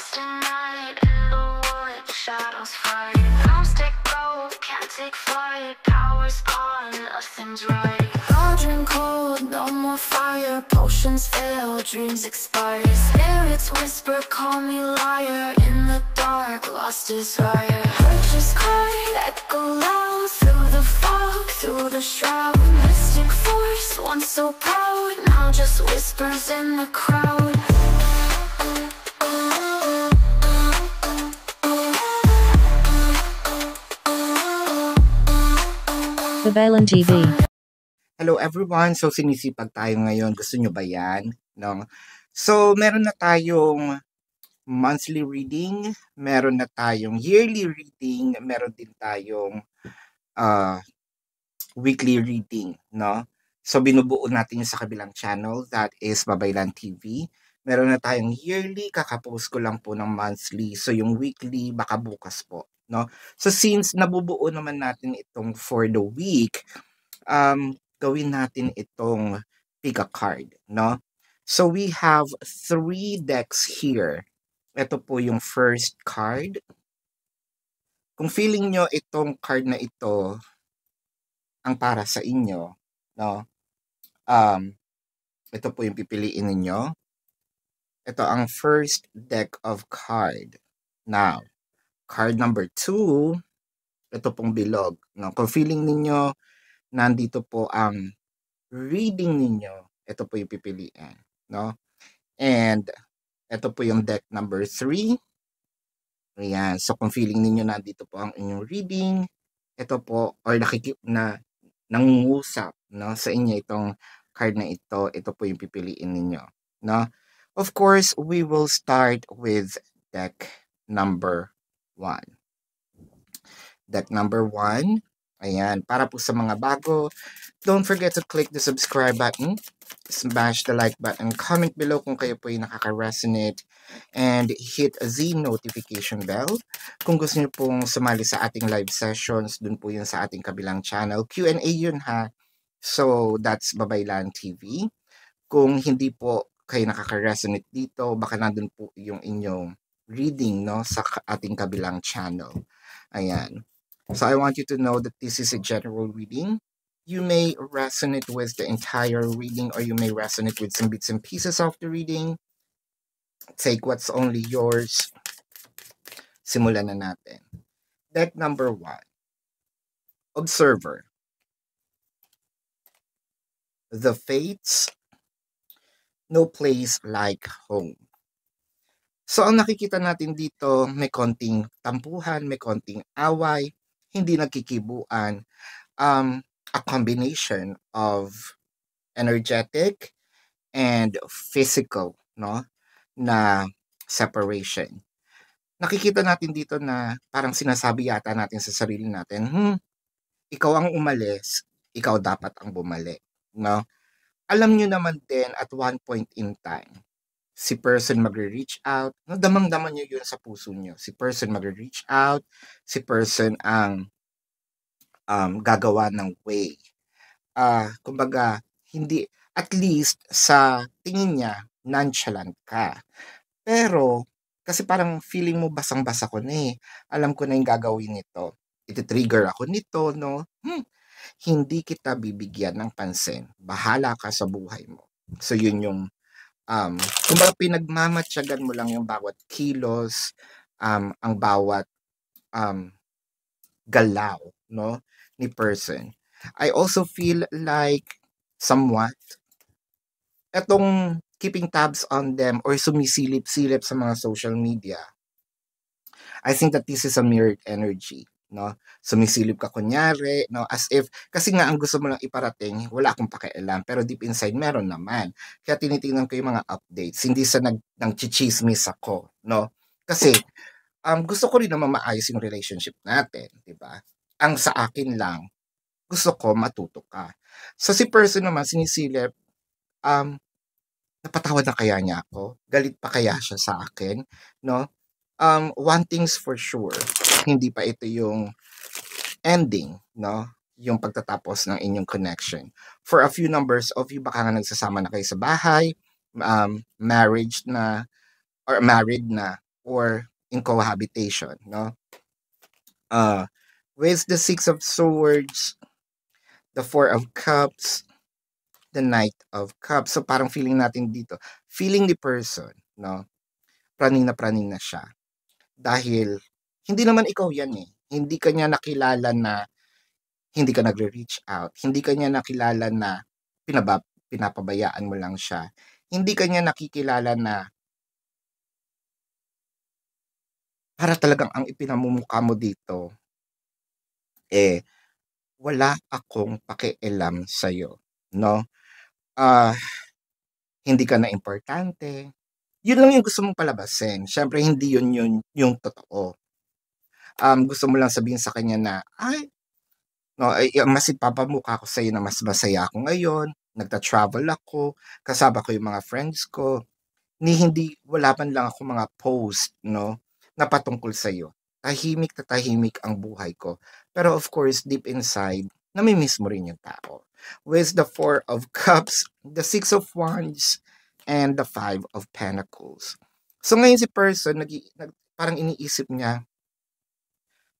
lost in night, in the wood, shadows fight. Arms take gold, can't take flight. Power's gone, nothing's right. Cauldron cold, no more fire. Potions fail, dreams expire. Spirits whisper, call me liar. In the dark, lost desire. Purchase card, echo loud. Through the fog, through the shroud. Mystic force, once so proud, now just whispers in the crowd. Babaylan TV. Hello everyone! So sinisipag tayo ngayon. Gusto nyo ba yan? No? So meron na tayong monthly reading, meron na tayong yearly reading, meron din tayong weekly reading. No? So binubuo natin yung sa kabilang channel, that is Babaylan TV. Meron na tayong yearly, kakapost ko lang po ng monthly. So yung weekly, baka bukas po. No? So since nabubuo naman natin itong for the week, gawin natin itong pick a card, no? So we have 3 decks here. Ito po yung first card. Kung feeling nyo itong card na ito ang para sa inyo, no? Ito po yung pipiliin ninyo. Ito ang first deck of card. Now, card number 2, ito pong bilog. No? Kung feeling ninyo nandito po ang reading ninyo, ito po yung pipiliin, no? And ito po yung deck number 3. Ayan. So kung feeling ninyo nandito po ang inyong reading, ito po, or nangungusap, no, sa inyo itong card na ito po yung pipiliin ninyo, no? Of course, we will start with deck number 1. Deck number 1. Ayan, para po sa mga bago, don't forget to click the subscribe button, smash the like button, comment below kung kayo po yung nakaka-resonate, and hit the notification bell. Kung gusto niyo pong sumali sa ating live sessions, dun po yun sa ating kabilang channel. Q&A yun ha. So, that's Babaylan TV. Kung hindi po kayo nakaka-resonate dito, baka nandun po yung inyong reading, no, sa ating kabilang channel. Ayan. So I want you to know that this is a general reading. You may resonate with the entire reading, or you may resonate with some bits and pieces of the reading. Take what's only yours. Simulan na natin. Deck number 1. Observer. The Fates. No place like home. So ang nakikita natin dito, may konting tampuhan, may konting away, hindi nagkikibuan, a combination of energetic and physical, no, na separation. Nakikita natin dito na parang sinasabi yata natin sa sarili natin, ikaw ang umalis, ikaw dapat ang bumalik, no? Alam nyo naman din at one point in time, si person magre-reach out, no, damang-daman nyo yun sa puso nyo. Si person magre-reach out, si person ang gagawa ng way. Kumbaga, hindi, at least sa tingin niya, nonchalant ka. Pero, kasi parang feeling mo basang-basa ko na eh. Alam ko na yung gagawin nito. Iti-trigger ako nito, no? Hindi kita bibigyan ng pansin. Bahala ka sa buhay mo. So, yun yung kumbaga pinagmamatyagan mo lang yung bawat kilos, ang bawat galaw, no, ni person. I also feel like somewhat etong keeping tabs on them or sumisilip-silip sa mga social media. I think that this is a mirrored energy, no? Sumisilip ka kunyari, no, as if kasi nga ang gusto mo lang iparating, wala akong pakialam, pero deep inside meron naman. Kaya tinitingnan ko yung mga updates, hindi sa nang chichismis ako, no? Kasi gusto ko rin naman maayos yung relationship natin, di ba? Ang sa akin lang, gusto ko matuto ka. So si person naman sinisilip, napatawad na kaya niya ako? Galit pa kaya siya sa akin, no? One thing's for sure, hindi pa ito yung ending, no? Yung pagtatapos ng inyong connection. For a few numbers of you, baka nga nagsasama na kayo sa bahay, marriage na, or married na, or in cohabitation, no? With the Six of Swords, the Four of Cups, the Knight of Cups. So parang feeling natin dito, feeling the person, no? Praning na siya. Dahil hindi naman ikaw yan eh. Hindi ka niya nakilala na hindi ka nagre-reach out. Hindi ka niya nakilala na pinapabayaan mo lang siya. Hindi ka niya nakikilala na para talagang ang ipinamumukha mo dito, eh, wala akong pakialam sa'yo, no? Ah, hindi ka na importante. Yun lang yung gusto mong palabasin. Siyempre, hindi yun yung totoo. Gusto mo lang sabihin sa kanya na, ay, no, mas ipapamukha ko sa'yo na mas masaya ako ngayon, nagta-travel ako, kasama ko yung mga friends ko, hindi, wala man lang ako mga post, no, na patungkol sa'yo. Tahimik na tahimik ang buhay ko. Pero of course, deep inside, namimiss mo rin yung tao. With the Four of Cups, the Six of Wands, and the Five of Pentacles. So ngayon si person, parang iniisip niya,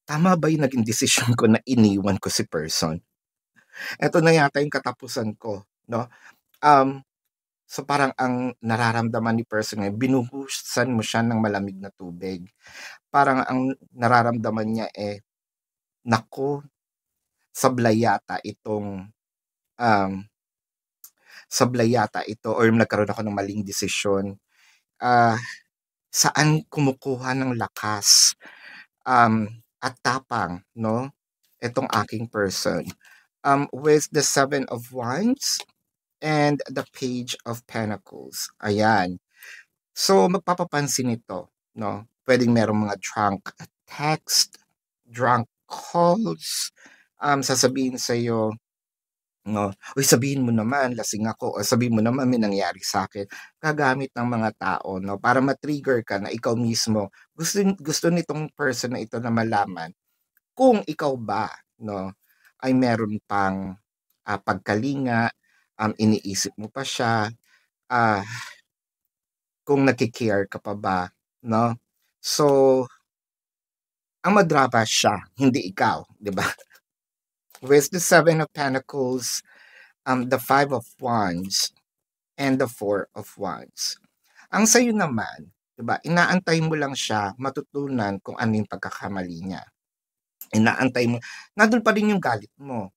tama ba yung naging desisyon ko na iniwan ko si person? Ito na yata yung katapusan ko, no? So parang ang nararamdaman ni person ngayon, binuhusan mo siya ng malamig na tubig. Parang ang nararamdaman niya naku, sablay yata ito or nagkaroon ako ng maling desisyon. Saan kumukuha ng lakas at tapang, no? Itong aking person. With the Seven of Wands and the Page of Pentacles. Ayan. So, magpapapansin ito, no? Pwedeng merong mga drunk text, drunk calls, sasabihin sa'yo, no, uy, sabihin mo naman, lasing ako, o sabihin mo naman, may nangyari sa akin. Gagamit ng mga tao, no, para ma-trigger ka na ikaw mismo. Gusto nitong person na ito na malaman kung ikaw ba, no, ay meron pang pagkalinga, iniisip mo pa siya, kung nagki-care ka pa ba, no? So, ang madrama siya, hindi ikaw, di ba? With the Seven of Pentacles, the Five of Wands, and the Four of Wands. Ang sayo naman, di ba, inaantay mo lang siya matutunan kung ano yung pagkakamali niya. Inaantay mo, nandun pa rin yung galit mo.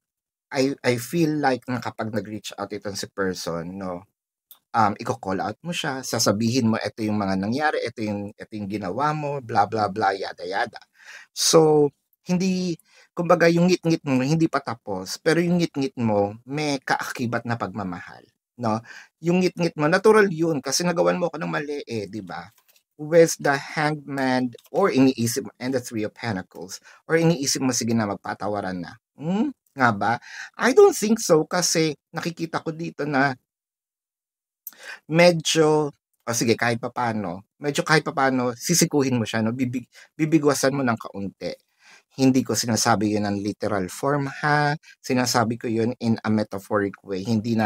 I feel like na kapag nag-reach out itong si person, no, i-call out mo siya, sasabihin mo, ito yung mga nangyari, ito yung ginawa mo, blah, blah, blah, yada, yada. So, kumbaga yung ngit-ngit mo, hindi pa tapos, pero yung ngit-ngit mo, may kaakibat na pagmamahal, no? Yung ngit-ngit mo, natural yun, kasi nagawan mo ko ng mali di ba? With the Hangman, or iniisip mo, and the Three of Pentacles, or iniisip mo, sige na, magpatawaran na. Nga ba? I don't think so, kasi nakikita ko dito na medyo, sige, kahit papano, sisikuhin mo siya, no? Bibigwasan mo ng kaunti. Hindi ko sinasabi yun ng literal form, ha? Sinasabi ko yun in a metaphoric way. Hindi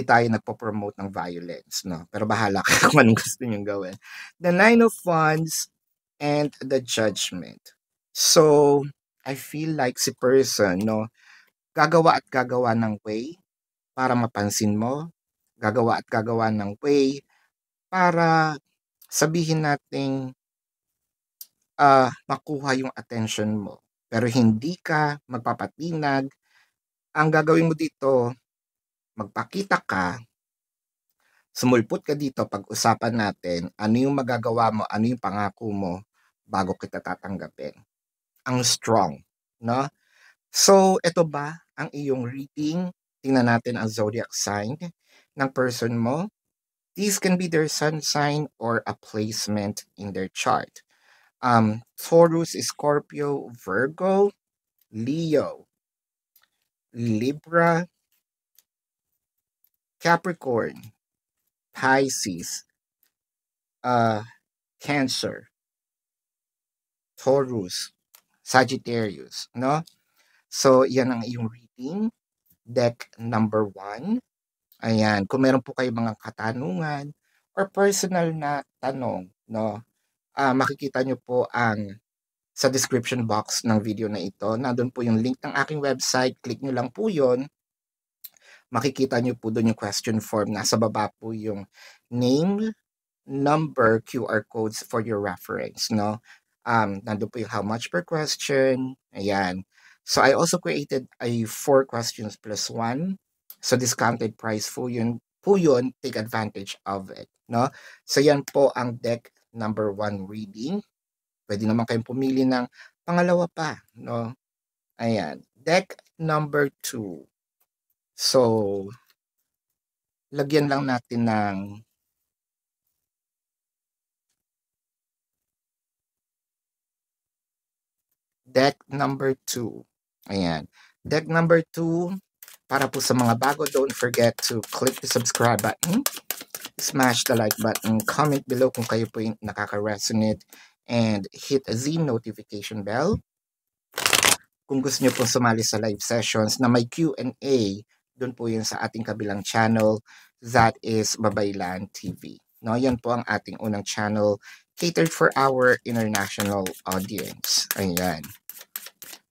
tayo nagpo-promote ng violence, no? Pero bahala ka kung anong gusto niyong gawin. The Nine of Wands and the Judgment. So, I feel like si person, no, gagawa at gagawa ng way para mapansin mo, gagawa at gagawa ng way para sabihin nating makuha yung attention mo. Pero hindi ka magpapatinag. Ang gagawin mo dito, magpakita ka, sumulpot ka dito, pag-usapan natin, ano yung magagawa mo, ano yung pangako mo, bago kita tatanggapin. Ang strong, no? So, ito ba ang iyong reading? Tingnan natin ang zodiac sign ng person mo. These can be their sun sign or a placement in their chart. Taurus, Scorpio, Virgo, Leo, Libra, Capricorn, Pisces, Cancer, Taurus, Sagittarius, no? So, yan ang iyong reading. Deck number 1. Ayan, kung meron po kayo mga katanungan or personal na tanong, no, makikita nyo po sa description box ng video na ito. Nandun po yung link ng aking website. Click nyo lang po yun. Makikita nyo po doon yung question form. Nasa baba po yung name, number, QR codes for your reference, no? Nandun po yung how much per question. Ayan. So, I also created a 4 questions plus 1. So, discounted price po yun. Take advantage of it, no? So, yan po ang deck number 1 reading. Pwede naman kayong pumili ng pangalawa pa, no? Ayan. Deck number 2. So, lagyan lang natin ng deck number 2. Ayan. Deck number 2, para po sa mga bago, don't forget to click the subscribe button, smash the like button, comment below kung kayo po yung nakaka-resonate, and hit the notification bell. Kung gusto nyo po sumali sa live sessions na may Q&A, doon po yun sa ating kabilang channel, that is Babaylan TV. No, yan po ang ating unang channel catered for our international audience. Ayan.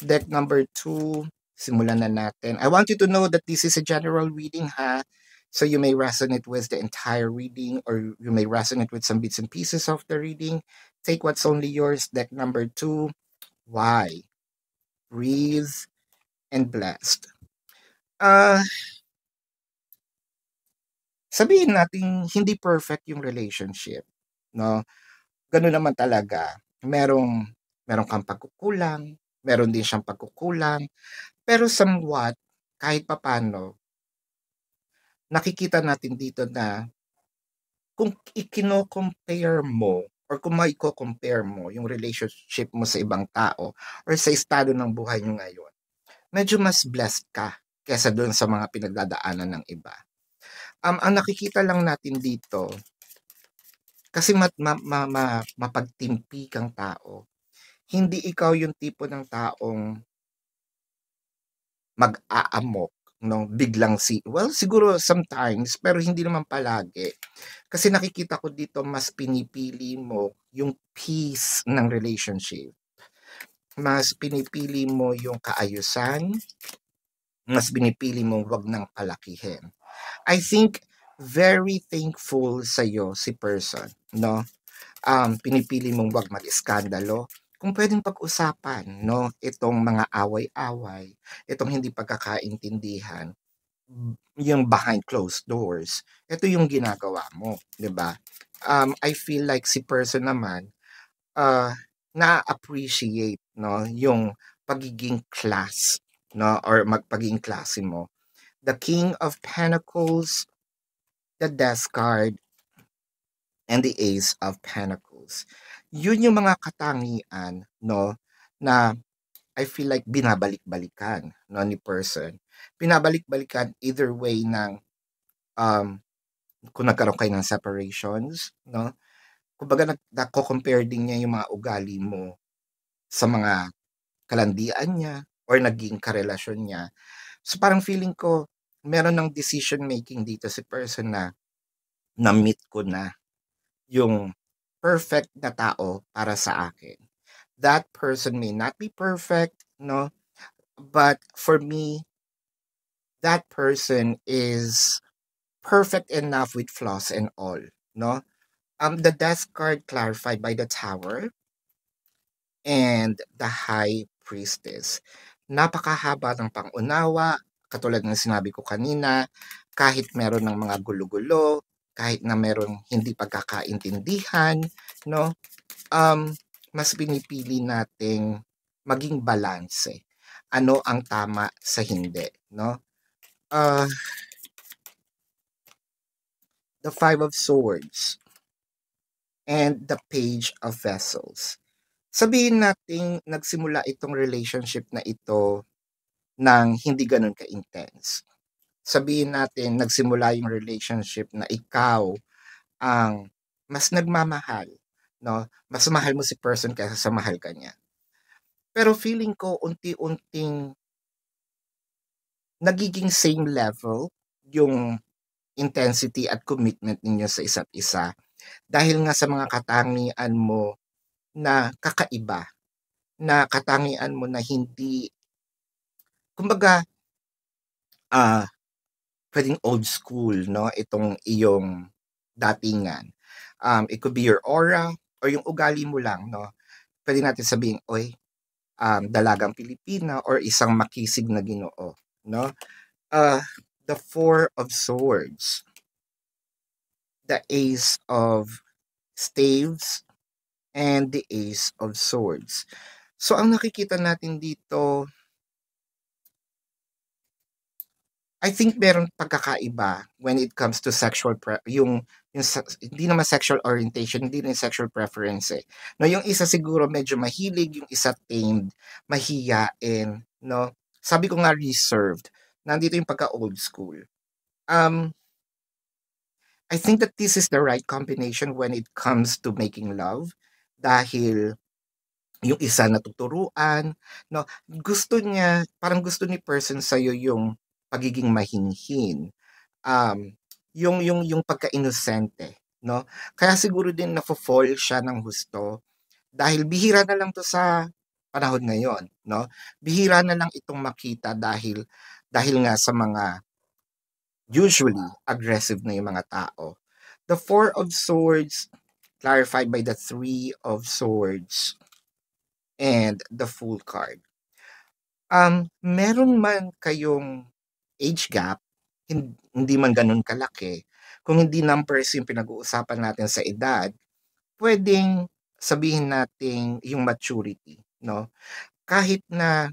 Deck number 2, simulan na natin. I want you to know that this is a general reading, ha? So you may resonate with the entire reading, or you may resonate with some bits and pieces of the reading. Take what's only yours. Deck number 2, why? Breathe and blessed. Sabihin natin hindi perfect yung relationship, no? Ganun naman talaga. Meron kang pagkukulang, meron din siyang pagkukulang, pero somewhat kahit papaano nakikita natin dito na kung ikino-compare mo or kung maiko-compare mo yung relationship mo sa ibang tao or sa estado ng buhay nyo ngayon, medyo mas blessed ka kesa doon sa mga pinagdadaanan ng iba. Ang nakikita lang natin dito, kasi mapagtimpi kang tao, hindi ikaw yung tipo ng taong mag-aamok, no? Biglang siguro sometimes, pero hindi naman palagi. Kasi nakikita ko dito, mas pinipili mo yung peace ng relationship. Mas pinipili mo yung kaayusan, mas pinipili mo wag nang palakihin. I think very thankful sa'yo si person, no? Pinipili mong wag mag-iskandalo. Kung pwedeng pag-usapan, no, itong mga away-away, itong hindi pagkakaintindihan, yung behind closed doors, ito yung ginagawa mo, 'di ba? I feel like si person naman, na-appreciate, no, yung pagiging class, no, or pagiging klase mo. The King of Pentacles, the Death card, and the Ace of Pentacles. Yun yung mga katangian, no, na I feel like binabalik-balikan, no, ni person. Binabalik-balikan either way ng kung nagkaroon kayo ng separations, no? Kumbaga nako-compare din niya yung mga ugali mo sa mga kalandian niya or naging karelasyon niya. So parang feeling ko meron ng decision making dito si person na na-meet ko na yung perfect na tao para sa akin. That person may not be perfect, no? But for me, that person is perfect enough with flaws and all, no? The Death card clarified by the Tower and the High Priestess. Napakahaba ng pangunawa, katulad ng sinabi ko kanina, kahit meron ng mga gulo-gulo, kahit na meron hindi pagkakaintindihan, no? Mas pinipili nating maging balanse. Ano ang tama sa hindi, no? The Five of Swords and the Page of Vessels. Sabihin nating nagsimula itong relationship na ito ng hindi ganun ka-intense. Sabihin natin nagsimula yung relationship na ikaw ang mas nagmamahal, no? Mas mahal mo si person kaysa sa mahal ka niya. Pero feeling ko unti-unting nagiging same level yung intensity at commitment ninyo sa isa't isa. Dahil nga sa mga katangian mo na kakaiba, na katangian mo na hindi, kumbaga, pwedeng old school, no? Itong iyong datingan. It could be your aura or yung ugali mo lang, no? Pwede natin sabihin, oy, dalagang Pilipina or isang makisig na Ginoo, no? The Four of Swords, the Ace of Staves, and the Ace of Swords. So, ang nakikita natin dito, I think meron pagkakaiba when it comes to sexual hindi naman sexual orientation, hindi rin sexual preference eh. No, yung isa siguro medyo mahilig, yung isa tamed, mahiyain, no? Sabi ko nga reserved. Nandito yung pagka old school. I think that this is the right combination when it comes to making love dahil yung isa natuturuan, no? Parang gusto ni person sa'yo yung pagiging mahinhin. Yung pagka-inosente, no? Kaya siguro din nafo-fall siya ng husto dahil bihira na lang to sa panahon ngayon, no? Bihira na lang itong makita dahil nga sa mga usually aggressive na yung mga tao. The Four of Swords clarified by the Three of Swords and the Fool card. Meron man kayong age gap, hindi man ganun kalaki, kung hindi numbers yung pinag-uusapan natin sa edad, pwedeng sabihin natin yung maturity, no? Kahit na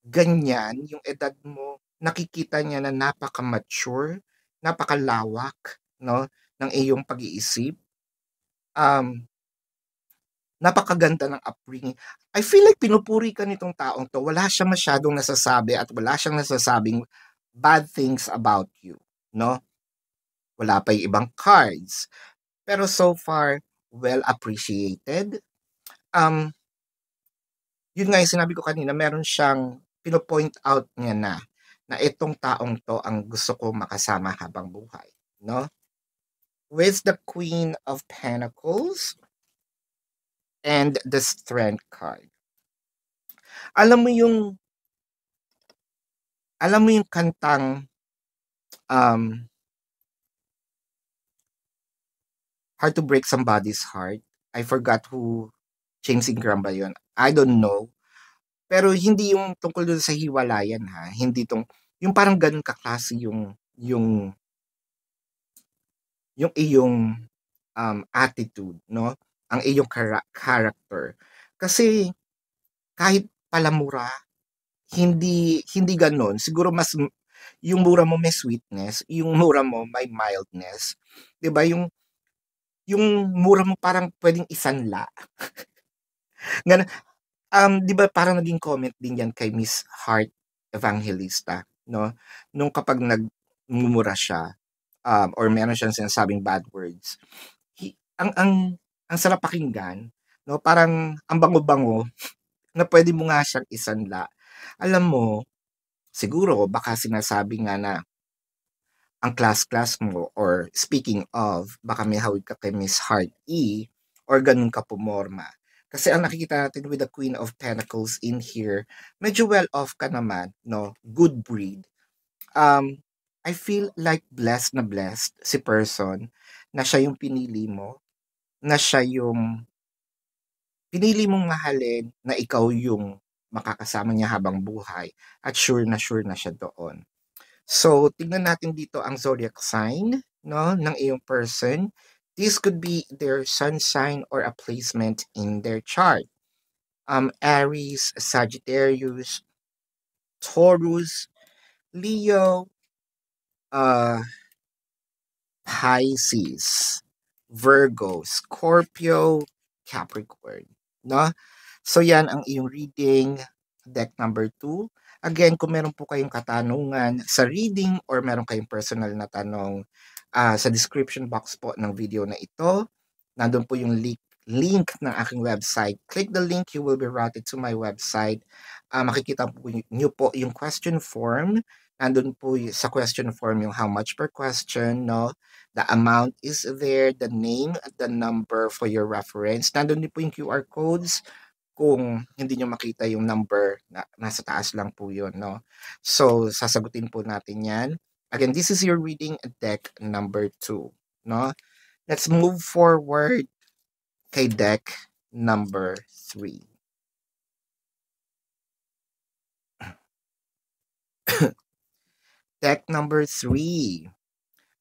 ganyan yung edad mo, nakikita niya na napaka-mature, napakalawak, no, ng iyong pag-iisip. Napakaganda ng upbringing. I feel like pinupuri ka nitong taong to. Wala siya masyadong nasasabi at wala siyang nasasabing bad things about you, no? Wala pa yung ibang cards. Pero so far, well appreciated. Yun nga yung sinabi ko kanina, meron siyang pino-point out niya na itong taong to ang gusto ko makasama habang buhay, no? With the Queen of Pentacles and the Strength card. Alam mo yung kantang Hard to Break Somebody's Heart. I forgot who, James Ingram ba yun? I don't know. Pero hindi yung tungkol dun sa hiwalayan ha. Hindi yung parang ganun kaklase yung iyong attitude, no? Ang iyong character. Kasi kahit palamura, hindi ganun. Siguro mas yung mura mo may sweetness, yung mura mo may mildness. 'Di ba? Yung mura mo parang pwedeng isanla. Ganun. 'Di ba parang naging comment din yan kay Miss Heart Evangelista, no? Nung kapag nagmumura siya, or meron siyang sinasabing bad words. Ang sarap pakinggan, no? Parang ang bango-bango na pwede mo nga siyang isanla. Alam mo, siguro baka sinasabi nga na ang class mo, or speaking of, baka may hawig ka kay Miss Heart E, or ganun ka pumorma. Kasi ang nakikita natin with the Queen of Pentacles in here, medyo well off ka naman, no? Good breed. I feel like blessed si person na siya yung pinili mo, na siya yung pinili mong mahalin, na ikaw yung makakasama niya habang buhay, at sure na siya doon. So, tignan natin dito ang zodiac sign, no, ng iyong person. This could be their sun sign or a placement in their chart. Aries, Sagittarius, Taurus, Leo, Pisces, Virgo, Scorpio, Capricorn, no? So yan ang iyong reading, deck number 2. Again, kung meron po kayong katanungan sa reading or meron kayong personal na tanong, sa description box po ng video na ito, nandun po yung link ng aking website. Click the link, you will be routed to my website. Makikita po nyo po yung question form Nandun po sa question form yung how much per question, no? The amount is there, the name, the number for your reference. Nandun din po yung QR codes kung hindi nyo makita yung number, nasa taas lang po yun, no? So, sasagutin po natin yan. Again, this is your reading deck number 2, no? Let's move forward kay deck number 3. Deck number 3.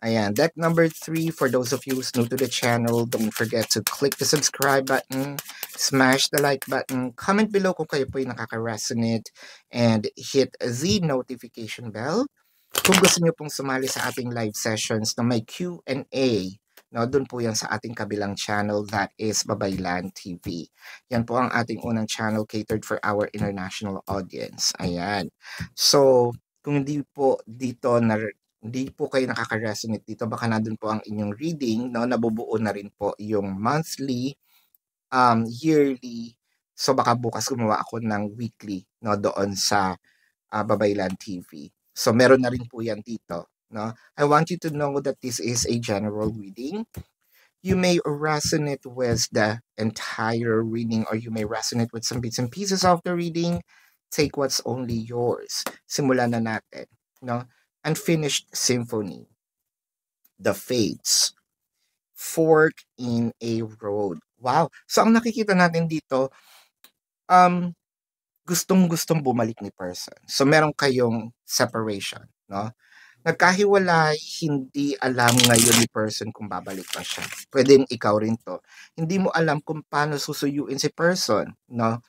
Ayan, deck number 3, for those of you who's new to the channel, don't forget to click the subscribe button, smash the like button, comment below kung kayo po yung nakaka-resonate, and hit the notification bell. Kung gusto nyo pong sumali sa ating live sessions na may Q&A, no, doon po yan sa ating kabilang channel, that is Babaylan TV. Yan po ang ating unang channel catered for our international audience. Ayan. So, kung hindi po dito hindi po kayo nakaka-resonate dito, baka nandun po ang inyong reading, no? Nabubuo na rin po yung monthly, yearly. So baka bukas gumawa ako ng weekly, no, doon sa Babaylan TV. So meron na rin po yan dito, no? I want you to know that this is a general reading. You may resonate with the entire reading, or you may resonate with some bits and pieces of the reading. Take what's only yours. Simulan na natin, no? Unfinished Symphony, The Fates, Fork in a Road. Wow! So, ang nakikita natin dito, gustong-gustong bumalik ni person. So, meron kayong separation, no? Nagkahiwalay, hindi alam ngayon ni person kung babalik pa siya. Pwedeng ikaw rin to. Hindi mo alam kung paano susuyuin si person, no?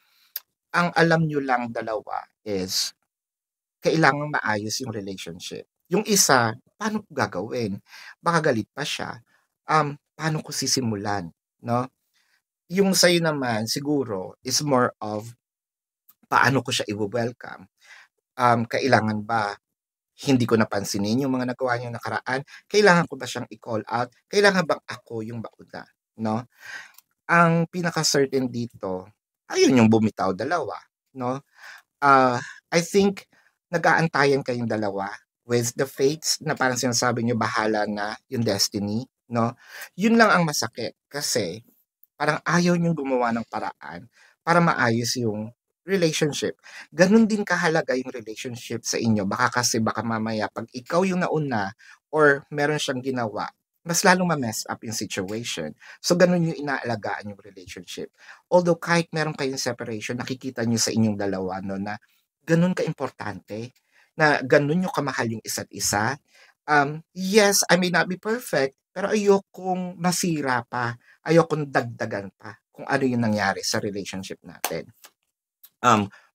Ang alam nyo lang dalawa is kailangang maayos yung relationship. Yung isa, paano ko gagawin? Baka galit pa siya. Paano ko sisimulan? No? Yung sa'yo naman, siguro, is more of paano ko siya i-welcome. Kailangan ba hindi ko napansinin yung mga nagawa niyo nakaraan? Kailangan ko ba siyang i-call out? Kailangan bang ako yung bauna? No? Ang pinaka-certain dito, ayun yung bumitaw dalawa. No? I think nag-aantayan kayong dalawa with the fates na parang sinasabi nyo bahala na yung destiny, no? Yun lang ang masakit kasi parang ayaw nyo gumawa ng paraan para maayos yung relationship. Ganun din kahalaga yung relationship sa inyo. Baka mamaya pag ikaw yung nauna or meron siyang ginawa, mas lalong ma-mess up yung situation. So, ganun yung inaalagaan yung relationship. Although, kahit meron kayong separation, nakikita nyo sa inyong dalawa, no, na ganun ka-importante, na ganun yung kamahal yung isa't isa. Yes, I may not be perfect, pero ayokong masira pa, ayokong dagdagan pa kung ano yung nangyari sa relationship natin.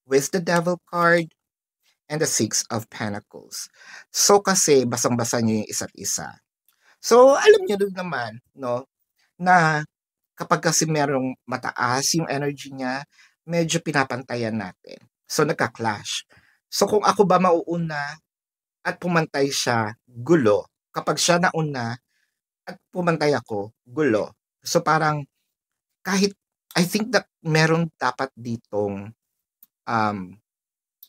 With the Devil card and the Six of Pentacles. So kasi basang-basa nyo yung isa't isa. So alam nyo din naman, no, na kapag kasi merong mataas yung energy niya, medyo pinapantayan natin. So nagka-clash. So kung ako ba mauuna at pumantay siya, gulo. Kapag siya nauna at pumantay ako, gulo. So parang kahit, I think that meron dapat ditong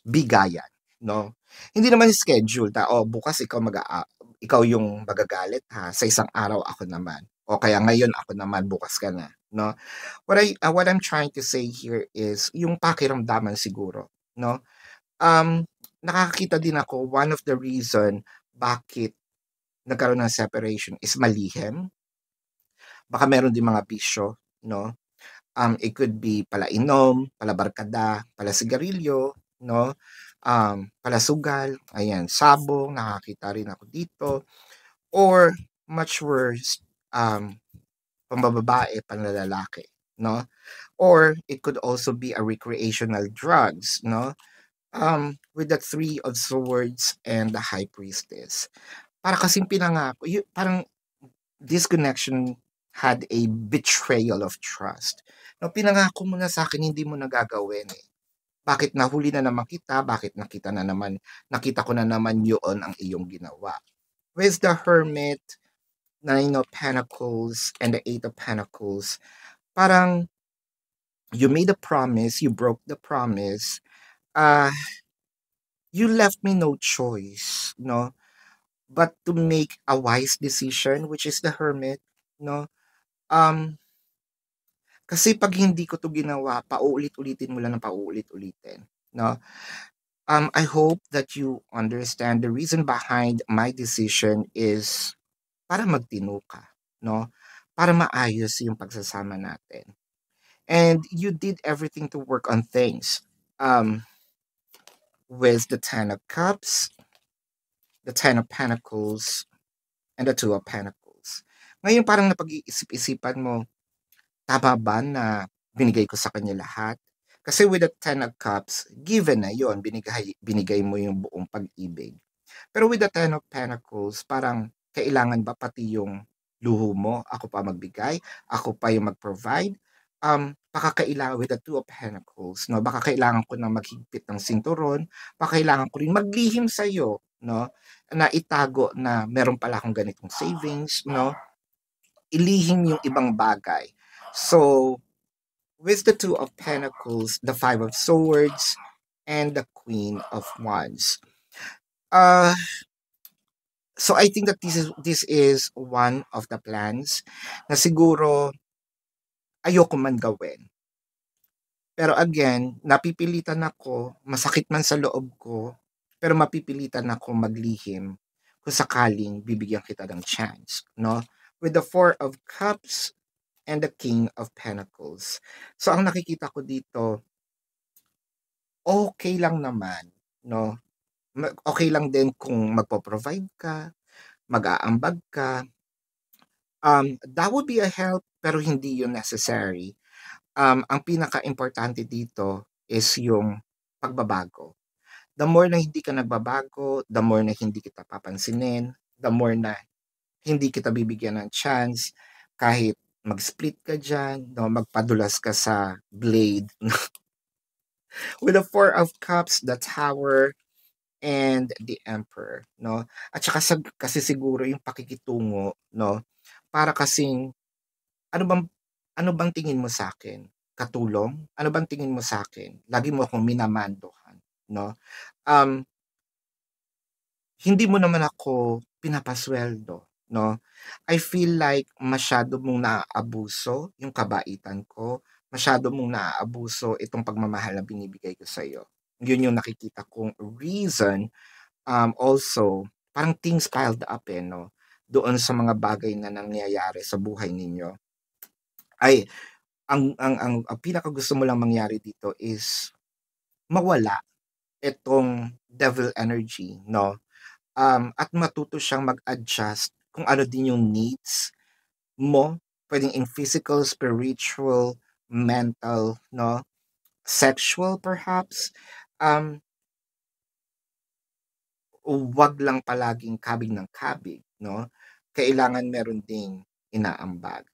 bigayan, no? Hindi naman schedule bukas ikaw yung magagalit ha, sa isang araw ako naman. O kaya ngayon ako naman, bukas ka na, no? What I'm trying to say here is yung pakiramdaman siguro, no? Nakakita din ako, one of the reason bakit nagkaroon ng separation is malihim. Baka meron din mga bisyo, no? It could be palainom, palabarkada, palasigarilyo, no? Palasugal, ayan, sabong, nakakita rin ako dito. Or much worse, pambababae, panlalaki, no? Or it could also be a recreational drugs, no? With the Three of Swords and the High Priestess. Para kasing pinangako, parang this connection had a betrayal of trust. No, pinangako mo na sa akin, hindi mo nagagawin eh. Bakit nahuli na naman kita? Bakit nakita ko na naman yun ang iyong ginawa? With the Hermit, Nine of Pentacles, and the Eight of Pentacles, parang you made a promise, you broke the promise, you left me no choice, no, but to make a wise decision, which is the Hermit, no. Um, kasi pag hindi ko 'to ginawa, paulit-ulitin mo lang ng paulit-ulitin, no. I hope that you understand the reason behind my decision is para magtino ka, no? Para maayos yung pagsasama natin. And you did everything to work on things. With the Ten of Cups, the Ten of Pentacles, and the Two of Pentacles. Ngayon parang napag-iisip-isipan mo, tama ba na binigay ko sa kanya lahat? Kasi with the Ten of Cups, given na yon, binigay mo yung buong pag-ibig. Pero with the Ten of Pentacles, parang kailangan ba pati yung luho mo, ako pa magbigay, ako pa yung mag-provide? Baka kailangan with the Two of Pentacles, no? Baka kailangan ko na maghigpit ng sinturon, baka kailangan ko rin maglihim sa'yo, no? Na itago na meron pala akong ganitong savings, no? Ilihim yung ibang bagay. So, with the Two of Pentacles, the Five of Swords, and the Queen of Wands. So I think that this is one of the plans na siguro ayoko man gawin. Pero again, napipilitan ako, masakit man sa loob ko, pero mapipilitan ako maglihim kung sakaling bibigyan kita ng chance, no? With the Four of Cups and the King of Pentacles. So ang nakikita ko dito, okay lang naman, no? Okay lang din kung magpo-provide ka, mag-aambag ka. That would be a help, pero hindi yun necessary. Ang pinaka-importante dito is yung pagbabago. The more na hindi ka nagbabago, the more na hindi kita papansinin, the more na hindi kita bibigyan ng chance, kahit mag-split ka dyan, no, magpadulas ka sa blade. With the Four of Cups, the Tower, and the Emperor, no? At saka kasi siguro yung pakikitungo, no? Para kasing, ano bang tingin mo sa akin? Katulong? Ano bang tingin mo sa akin? Lagi mo akong minamandohan, no? Hindi mo naman ako pinapasweldo, no? I feel like masyado mong naaabuso yung kabaitan ko, masyado mong naaabuso itong pagmamahal na binibigay ko sa'yo. Yun yung nakikita kong reason. Also, parang things piled up, no? Doon sa mga bagay na nangyayari sa buhay ninyo. Ay, ang pinaka gusto mo lang mangyari dito is mawala itong devil energy, no? At matuto siyang mag-adjust kung ano din yung needs mo, pwedeng in physical, spiritual, mental, no? Sexual perhaps. Wag lang palaging kabig ng kabig, no? Kailangan meron ding inaambag.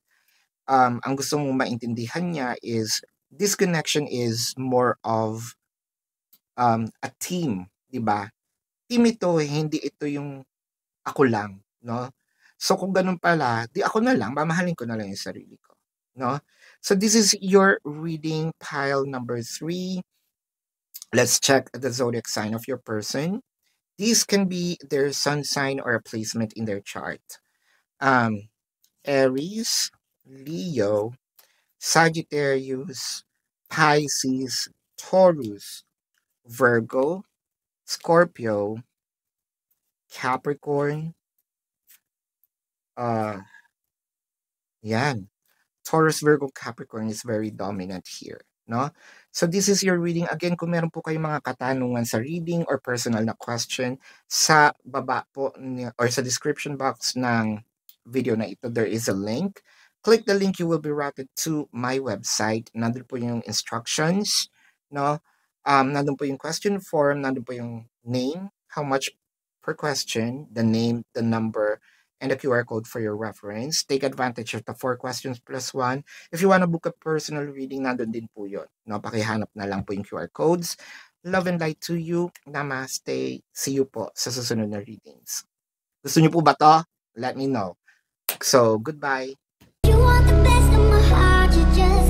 Ang gusto mong maintindihan niya is this connection is more of a team, di ba? Team ito, hindi ito yung ako lang, no? So kung ganun pala, di ako na lang, mamahalin ko na lang yung sarili ko, no? So this is your reading pile number 3. Let's check the zodiac sign of your person. These can be their sun sign or a placement in their chart. Aries, Leo, Sagittarius, Pisces, Taurus, Virgo, Scorpio, Capricorn, yan. Taurus, Virgo, Capricorn is very dominant here, no? So this is your reading. Again, kung meron po kayong mga katanungan sa reading or personal na question, sa baba po or sa description box ng video na ito, there is a link. Click the link, you will be routed to my website. Nandun po yung instructions, no? Nandun po yung question form, nandun po yung name, how much per question, the name, the number, and the QR code for your reference. Take advantage of the 4 questions plus 1. If you want to book a personal reading, nandun din po yun. No? Pakihanap na lang po yung QR codes. Love and light to you. Namaste. See you po sa susunod na readings. Gusto niyo po ba to? Let me know. So, goodbye. You want the best of my heart, you just